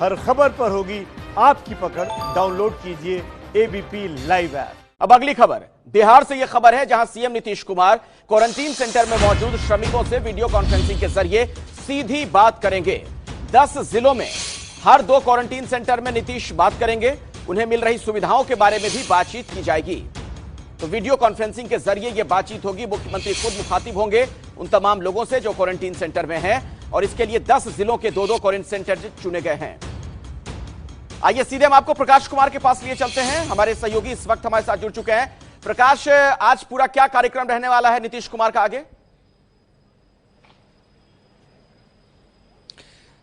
हर खबर पर होगी आपकी पकड़। डाउनलोड कीजिए एबीपी लाइव ऐप। अब अगली खबर बिहार से यह खबर है, जहां CM Nitish Kumar quarantine centre में मौजूद श्रमिकों से वीडियो कॉन्फ्रेंसिंग के जरिए सीधी बात करेंगे। 10 जिलों में हर 2 क्वारंटीन सेंटर में नीतीश बात करेंगे। उन्हें मिल रही सुविधाओं के बारे में भी बातचीत की जाएगी। तो वीडियो कॉन्फ्रेंसिंग के जरिए यह बातचीत होगी। मुख्यमंत्री खुद मुखातिब होंगे उन तमाम लोगों से जो क्वारंटीन सेंटर में हैं, और इसके लिए 10 जिलों के 2-2 क्वारंटीन सेंटर चुने गए हैं। आइए सीधे हम आपको प्रकाश कुमार के पास लिए चलते हैं। हमारे सहयोगी इस वक्त हमारे साथ जुड़ चुके हैं। प्रकाश, आज पूरा क्या कार्यक्रम रहने वाला है नीतीश कुमार का आगे?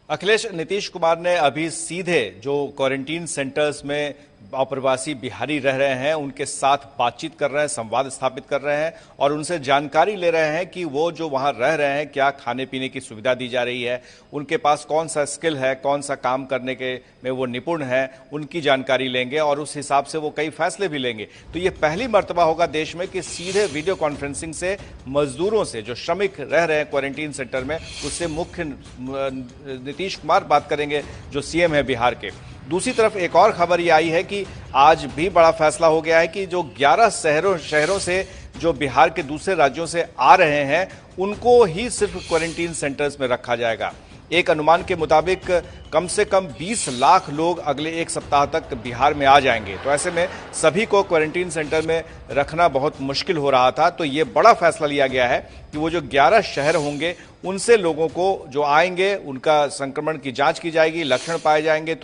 अखिलेश, नीतीश कुमार ने अभी सीधे जो क्वारंटीन सेंटर्स में अप्रवासी बिहारी रह रहे हैं उनके साथ बातचीत कर रहे हैं, संवाद स्थापित कर रहे हैं और उनसे जानकारी ले रहे हैं कि वो जो वहां रह रहे हैं क्या खाने पीने की सुविधा दी जा रही है, उनके पास कौन सा स्किल है, कौन सा काम करने के में वो निपुण है, उनकी जानकारी लेंगे और उस हिसाब से वो कई फैसले भी लेंगे। तो ये पहली मर्तबा होगा देश में कि सीधे वीडियो कॉन्फ्रेंसिंग से मजदूरों से, जो श्रमिक रह रहे हैं क्वारंटीन सेंटर में, उससे मुख्य नीतीश कुमार बात करेंगे जो सीएम है बिहार के। दूसरी तरफ एक और खबर ये आई है कि आज भी बड़ा फैसला हो गया है कि जो 11 शहरों से जो बिहार के दूसरे राज्यों से आ रहे हैं उनको ही सिर्फ क्वारंटीन सेंटर्स में रखा जाएगा। एक अनुमान के मुताबिक कम से कम 20 लाख लोग अगले 1 सप्ताह तक बिहार में आ जाएंगे। तो ऐसे में सभी को क्वारंटीन सेंटर में रखना बहुत मुश्किल हो रहा था। तो ये बड़ा फैसला लिया गया है कि वो जो 11 शहर होंगे उनसे लोगों को जो आएंगे उनका संक्रमण की जांच की जाएगी। लक्षण पाए जाएंगे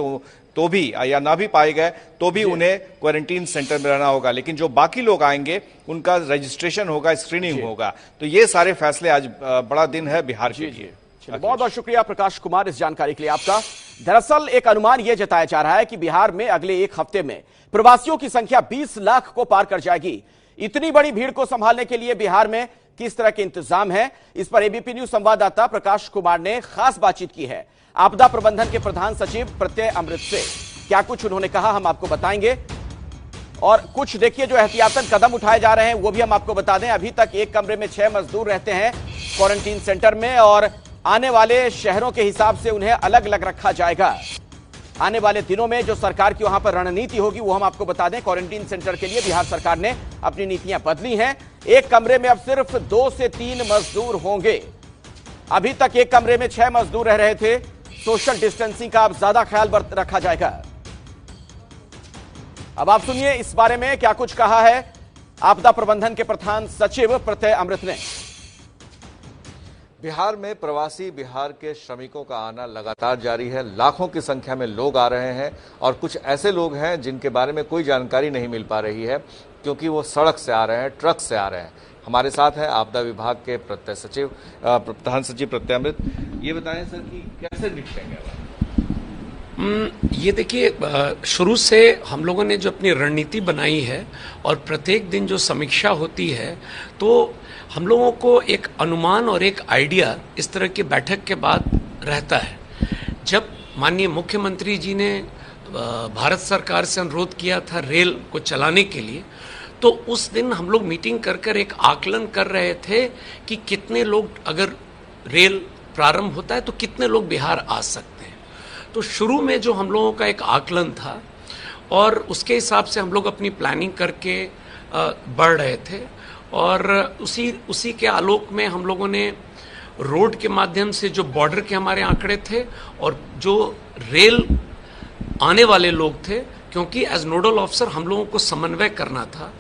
तो भी या ना भी पाए गए तो भी उन्हें क्वारंटीन सेंटर में रहना होगा। लेकिन जो बाकी लोग आएंगे उनका रजिस्ट्रेशन होगा, स्क्रीनिंग होगा। तो ये सारे फैसले, आज बड़ा दिन है बिहार के लिए। बहुत बहुत शुक्रिया प्रकाश कुमार इस जानकारी के लिए आपका। दरअसल एक अनुमान यह जताया जा रहा है कि बिहार में अगले 1 हफ्ते में प्रवासियों की संख्या 20 लाख को पार कर जाएगी। इतनी बड़ी भीड़ को संभालने के लिए बिहार में किस तरह के इंतजाम है, इस पर एबीपी न्यूज संवाददाता प्रकाश कुमार ने खास बातचीत की है आपदा प्रबंधन के प्रधान सचिव प्रत्यय अमृत से। क्या कुछ उन्होंने कहा हम आपको बताएंगे, और कुछ देखिए जो एहतियातन कदम उठाए जा रहे हैं वो भी हम आपको बता दें। अभी तक एक कमरे में 6 मजदूर रहते हैं क्वारंटीन सेंटर में, और आने वाले शहरों के हिसाब से उन्हें अलग अलग रखा जाएगा। आने वाले दिनों में जो सरकार की वहां पर रणनीति होगी वो हम आपको बता दें। क्वारंटीन सेंटर के लिए बिहार सरकार ने अपनी नीतियां बदली हैं। एक कमरे में अब सिर्फ 2 से 3 मजदूर होंगे। अभी तक एक कमरे में 6 मजदूर रह रहे थे। सोशल डिस्टेंसिंग का अब ज्यादा ख्याल रखा जाएगा। अब आप सुनिए इस बारे में क्या कुछ कहा है आपदा प्रबंधन के प्रधान सचिव प्रत्यय अमृत ने। बिहार में प्रवासी बिहार के श्रमिकों का आना लगातार जारी है। लाखों की संख्या में लोग आ रहे हैं और कुछ ऐसे लोग हैं जिनके बारे में कोई जानकारी नहीं मिल पा रही है क्योंकि वो सड़क से आ रहे हैं, ट्रक से आ रहे हैं। हमारे साथ है आपदा विभाग के प्रधान सचिव प्रत्यय अमृत। ये बताएं सर कि कैसे निपटेंगे? ये देखिए, शुरू से हम लोगों ने जो अपनी रणनीति बनाई है और प्रत्येक दिन जो समीक्षा होती है, तो हम लोगों को एक अनुमान और एक आइडिया इस तरह की बैठक के बाद रहता है। जब माननीय मुख्यमंत्री जी ने भारत सरकार से अनुरोध किया था रेल को चलाने के लिए, तो उस दिन हम लोग मीटिंग कर एक आकलन कर रहे थे कि कितने लोग, अगर रेल प्रारंभ होता है तो कितने लोग बिहार आ सकते हैं। तो शुरू में जो हम लोगों का एक आकलन था और उसके हिसाब से हम लोग अपनी प्लानिंग करके बढ़ रहे थे, और उसी के आलोक में हम लोगों ने रोड के माध्यम से जो बॉर्डर के हमारे आंकड़े थे और जो रेल आने वाले लोग थे, क्योंकि एज नोडल ऑफिसर हम लोगों को समन्वय करना था,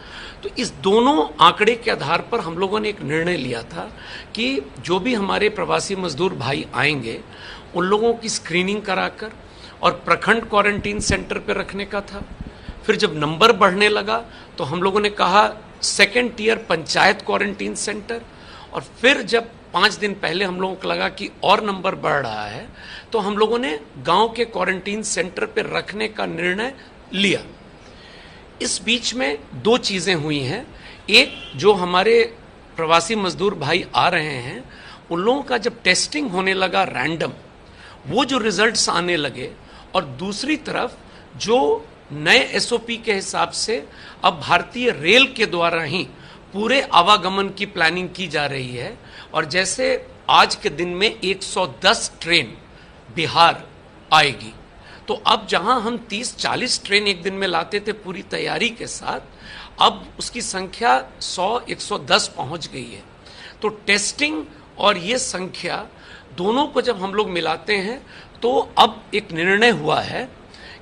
तो इस दोनों आंकड़े के आधार पर हम लोगों ने एक निर्णय लिया था कि जो भी हमारे प्रवासी मजदूर भाई आएंगे उन लोगों की स्क्रीनिंग कराकर और प्रखंड क्वारंटीन सेंटर पर रखने का था। फिर जब नंबर बढ़ने लगा तो हम लोगों ने कहा 2nd tier panchayat quarantine centre, और फिर जब 5 दिन पहले हम लोगों को लगा कि और नंबर बढ़ रहा है तो हम लोगों ने गांव के क्वारंटीन सेंटर पर रखने का निर्णय लिया। इस बीच में 2 चीजें हुई हैं। एक, जो हमारे प्रवासी मजदूर भाई आ रहे हैं उन लोगों का जब टेस्टिंग होने लगा रैंडम, वो जो रिजल्ट्स आने लगे, और दूसरी तरफ जो नए एसओपी के हिसाब से अब भारतीय रेल के द्वारा ही पूरे आवागमन की प्लानिंग की जा रही है। और जैसे आज के दिन में 110 ट्रेन बिहार आएगी, तो अब जहां हम 30-40 ट्रेन एक दिन में लाते थे पूरी तैयारी के साथ, अब उसकी संख्या 100-110 पहुंच गई है। तो टेस्टिंग और ये संख्या दोनों को जब हम लोग मिलाते हैं तो अब एक निर्णय हुआ है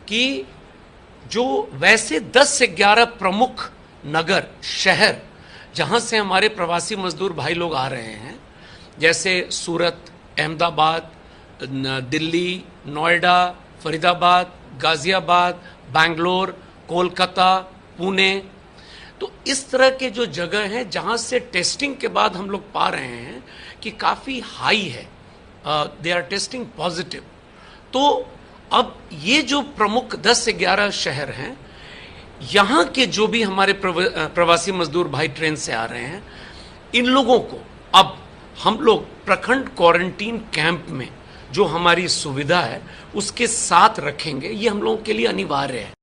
कि जो वैसे 10 से 11 प्रमुख नगर शहर जहां से हमारे प्रवासी मजदूर भाई लोग आ रहे हैं, जैसे सूरत, अहमदाबाद, दिल्ली, नोएडा, फरीदाबाद, गाजियाबाद, बैंगलोर, कोलकाता, पुणे, तो इस तरह के जो जगह हैं जहां से टेस्टिंग के बाद हम लोग पा रहे हैं कि काफी हाई है, दे आर टेस्टिंग पॉजिटिव। तो अब ये जो प्रमुख 10 से 11 शहर हैं, यहां के जो भी हमारे प्रवासी मजदूर भाई ट्रेन से आ रहे हैं, इन लोगों को अब हम लोग प्रखंड क्वारंटीन कैंप में जो हमारी सुविधा है उसके साथ रखेंगे। ये हम लोगों के लिए अनिवार्य है।